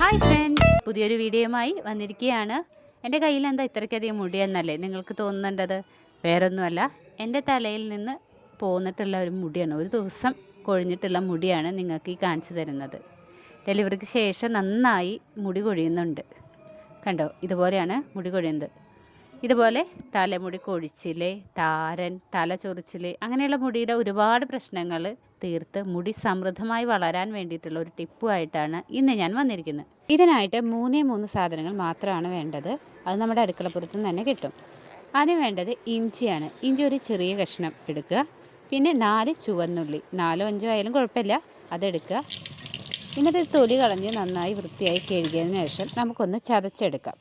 Hi friends, പുതിയൊരു വീഡിയോയുമായി വന്നിരിക്കുകയാണ്. എൻ്റെ കയ്യിൽ എന്താ ഇത്രയ്ക്കധികം മുടിയെന്നല്ലേ നിങ്ങൾക്ക് തോന്നുന്നുണ്ടത്? വേറൊന്നുമല്ല, എൻ്റെ തലയിൽ നിന്ന് പോന്നിട്ടുള്ള ഒരു മുടിയാണ്, ഒരു ദിവസം കൊഴിഞ്ഞിട്ടുള്ള മുടിയാണ് നിങ്ങൾക്ക് ഈ കാണിച്ചു തരുന്നത്. ഡെലിവറിക്ക് ശേഷം നന്നായി മുടി കൊഴിയുന്നുണ്ട്. കണ്ടോ, ഇതുപോലെയാണ് മുടി കൊഴിയുന്നത്. ഇതുപോലെ തലമുടി കൊഴിച്ചിൽ, താരൻ, തല ചൊറിച്ചിൽ, അങ്ങനെയുള്ള മുടിയുടെ ഒരുപാട് പ്രശ്നങ്ങൾ തീർത്ത് മുടി സമൃദ്ധമായി വളരാൻ വേണ്ടിയിട്ടുള്ള ഒരു ടിപ്പുമായിട്ടാണ് ഇന്ന് ഞാൻ വന്നിരിക്കുന്നത്. ഇതിനായിട്ട് മൂന്ന് സാധനങ്ങൾ മാത്രമാണ് വേണ്ടത്. അത് നമ്മുടെ അടുക്കളപ്പുറത്ത് തന്നെ കിട്ടും. ആദ്യം വേണ്ടത് ഇഞ്ചിയാണ്. ഇഞ്ചി ഒരു ചെറിയ കഷ്ണം എടുക്കുക. പിന്നെ 4 ചുവന്നുള്ളി, 4 5 ആയാലും കുഴപ്പമില്ല, അതെടുക്കുക. എന്നിട്ട് തൊലി കളഞ്ഞ് നന്നായി വൃത്തിയായി കഴുകിയതിന് ശേഷം നമുക്കൊന്ന് ചതച്ചെടുക്കാം.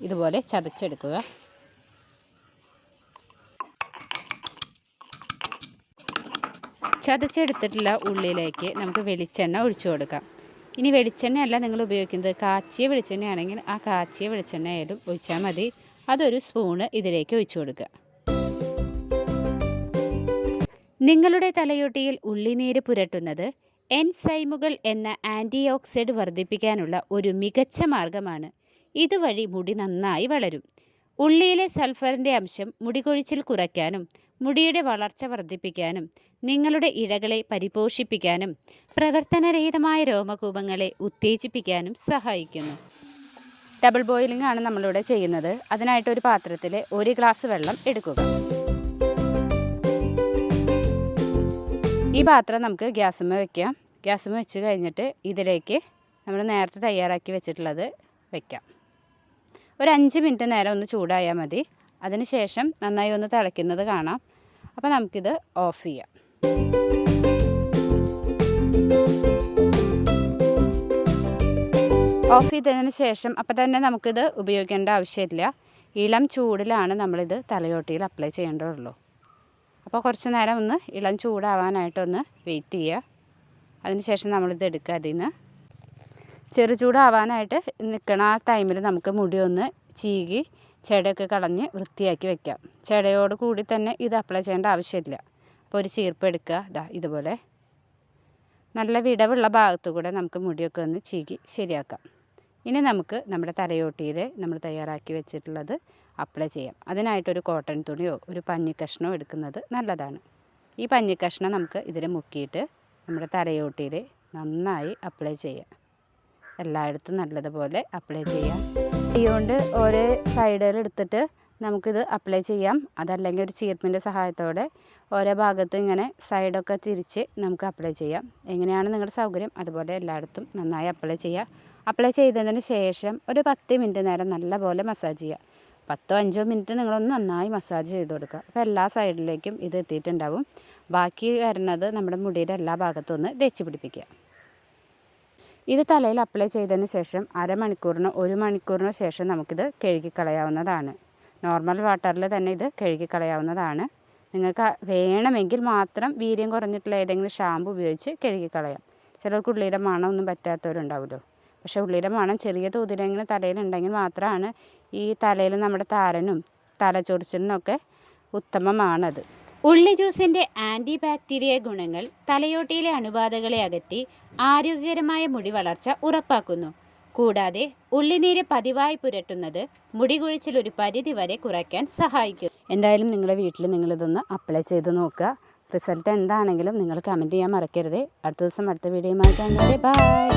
ഇതുപോലെ ചതച്ചെടുക്കുക. ചതച്ചെടുത്തിട്ടുള്ള ഉള്ളിലേക്ക് നമുക്ക് വെളിച്ചെണ്ണ ഒഴിച്ചു കൊടുക്കാം. ഇനി വെളിച്ചെണ്ണയല്ല നിങ്ങൾ ഉപയോഗിക്കുന്നത്, കാച്ചിയ വെളിച്ചെണ്ണയാണെങ്കിൽ ആ കാച്ചിയ വെളിച്ചെണ്ണ ആയാലും ഒഴിച്ചാൽ മതി. അതൊരു സ്പൂണ് ഇതിലേക്ക് ഒഴിച്ചു കൊടുക്കുക. നിങ്ങളുടെ തലയോട്ടിയിൽ ഉള്ളിനീര് പുരട്ടുന്നത് എൻസൈമുകൾ എന്ന ആൻറ്റി ഓക്സിഡന്റ് വർദ്ധിപ്പിക്കാനുള്ള ഒരു മികച്ച മാർഗമാണ്. ഇതുവഴി മുടി നന്നായി വളരും. ഉള്ളിയിലെ സൾഫറിൻ്റെ അംശം മുടി കൊഴിച്ചിൽ കുറയ്ക്കാനും മുടിയുടെ വളർച്ച വർദ്ധിപ്പിക്കാനും നിങ്ങളുടെ ഇഴകളെ പരിപോഷിപ്പിക്കാനും പ്രവർത്തനരഹിതമായ രോമകൂപങ്ങളെ ഉത്തേജിപ്പിക്കാനും സഹായിക്കുന്നു. ഡബിൾ ബോയിലിംഗ് ആണ് നമ്മളിവിടെ ചെയ്യുന്നത്. അതിനായിട്ട് ഒരു പാത്രത്തിൽ 1 ഗ്ലാസ് വെള്ളം എടുക്കുക. ഈ പാത്രം നമുക്ക് ഗ്യാസുമ്മ വയ്ക്കാം. ഗ്യാസുമ്മ വെച്ച് കഴിഞ്ഞിട്ട് ഇതിലേക്ക് നമ്മൾ നേരത്തെ തയ്യാറാക്കി വെച്ചിട്ടുള്ളത് വയ്ക്കാം. ഒരു 5 മിനിറ്റ് നേരം ഒന്ന് ചൂടായാൽ മതി. അതിന് ശേഷം നന്നായി ഒന്ന് തിളയ്ക്കുന്നത് കാണാം. അപ്പോൾ നമുക്കിത് ഓഫ് ചെയ്യാം. ഓഫ് ചെയ്തതിന് ശേഷം അപ്പം തന്നെ നമുക്കിത് ഉപയോഗിക്കേണ്ട ആവശ്യമില്ല. ഇളം ചൂടിലാണ് നമ്മളിത് തലയോട്ടിയിൽ അപ്ലൈ ചെയ്യേണ്ടതുള്ളൂ. അപ്പോൾ കുറച്ച് നേരം ഒന്ന് ഇളം ചൂടാവാനായിട്ടൊന്ന് വെയിറ്റ് ചെയ്യുക. അതിന് ശേഷം നമ്മളിത് എടുക്കുക. അതിൽ നിന്ന് ചെറു ചൂടാവാനായിട്ട് നിൽക്കണ ആ ടൈമിൽ നമുക്ക് മുടി ഒന്ന് ചീകി ചെടയൊക്കെ കളഞ്ഞ് വൃത്തിയാക്കി വെക്കാം. ചെടയോട് കൂടി തന്നെ ഇത് അപ്ലൈ ചെയ്യേണ്ട ആവശ്യമില്ല. അപ്പോൾ ഒരു ചീർപ്പ് എടുക്കുക. ഇതുപോലെ നല്ല വിടവുള്ള ഭാഗത്തു കൂടെ നമുക്ക് മുടിയൊക്കെ ഒന്ന് ചീകി ശരിയാക്കാം. ഇനി നമുക്ക് നമ്മുടെ തലയോട്ടിയിൽ നമ്മൾ തയ്യാറാക്കി വെച്ചിട്ടുള്ളത് അപ്ലൈ ചെയ്യാം. അതിനായിട്ടൊരു കോട്ടൺ തുണിയോ ഒരു പഞ്ഞിക്കഷ്ണമോ എടുക്കുന്നത് നല്ലതാണ്. ഈ പഞ്ഞിക്കഷ്ണം നമുക്ക് ഇതിൽ മുക്കിയിട്ട് നമ്മുടെ തലയോട്ടിയിൽ നന്നായി അപ്ലൈ ചെയ്യാം. എല്ലായിടത്തും നല്ലതുപോലെ അപ്ലൈ ചെയ്യാം. കൈകൊണ്ട് ഓരോ സൈഡുകൾ എടുത്തിട്ട് നമുക്കിത് അപ്ലൈ ചെയ്യാം. അതല്ലെങ്കിൽ ഒരു ചീർപ്പിൻ്റെ സഹായത്തോടെ ഓരോ ഭാഗത്ത് ഇങ്ങനെ സൈഡൊക്കെ തിരിച്ച് നമുക്ക് അപ്ലൈ ചെയ്യാം. എങ്ങനെയാണ് നിങ്ങളുടെ സൗകര്യം അതുപോലെ എല്ലായിടത്തും നന്നായി അപ്ലൈ ചെയ്യുക. അപ്ലൈ ചെയ്തതിന് ശേഷം ഒരു 10 മിനിറ്റ് നേരം നല്ലപോലെ മസാജ് ചെയ്യുക. 10-5 മിനിറ്റ് നിങ്ങളൊന്ന് നന്നായി മസാജ് ചെയ്ത് കൊടുക്കുക. അപ്പോൾ എല്ലാ സൈഡിലേക്കും ഇത് എത്തിയിട്ടുണ്ടാവും. ബാക്കി വരുന്നത് നമ്മുടെ മുടിയുടെ എല്ലാ ഭാഗത്തും ഒന്ന് തേച്ച് പിടിപ്പിക്കുക. ഇത് തലയിൽ അപ്ലൈ ചെയ്തതിന് ശേഷം അരമണിക്കൂറിനോ 1 മണിക്കൂറിനോ ശേഷം നമുക്കിത് കഴുകിക്കളയാവുന്നതാണ്. നോർമൽ വാട്ടറിൽ തന്നെ ഇത് കഴുകിക്കളയാവുന്നതാണ്. നിങ്ങൾക്ക് വേണമെങ്കിൽ മാത്രം വീര്യം കുറഞ്ഞിട്ടുള്ള ഏതെങ്കിലും ഷാമ്പു ഉപയോഗിച്ച് കഴുകിക്കളയാം. ചിലർക്ക് ഉള്ളിയുടെ മണമൊന്നും പറ്റാത്തവരുണ്ടാവുമല്ലോ. പക്ഷേ ഉള്ളിയുടെ മണം ചെറിയ തോതിലെങ്കിലും തലയിലുണ്ടെങ്കിൽ മാത്രമാണ് ഈ തലയിൽ നമ്മുടെ താരനും തലചൊറിച്ചിലിനൊക്കെ ഉത്തമമാണത്. ഉള്ളി ജ്യൂസിൻ്റെ ആൻറ്റി ബാക്ടീരിയ ഗുണങ്ങൾ തലയോട്ടിയിലെ അണുബാധകളെ അകറ്റി ആരോഗ്യകരമായ മുടി വളർച്ച ഉറപ്പാക്കുന്നു. കൂടാതെ ഉള്ളിനീര് പതിവായി പുരട്ടുന്നത് മുടി കൊഴിച്ചിൽ ഒരു പരിധി വരെ കുറയ്ക്കാൻ സഹായിക്കും. എന്തായാലും നിങ്ങളുടെ വീട്ടിൽ നിങ്ങളിതൊന്ന് അപ്ലൈ ചെയ്ത് നോക്കുക. റിസൾട്ട് എന്താണെങ്കിലും നിങ്ങൾ കമൻറ്റ് ചെയ്യാൻ മറക്കരുത്. അടുത്ത ദിവസം അടുത്ത വീഡിയോയുമായി കാണുന്നവരെ ബൈ.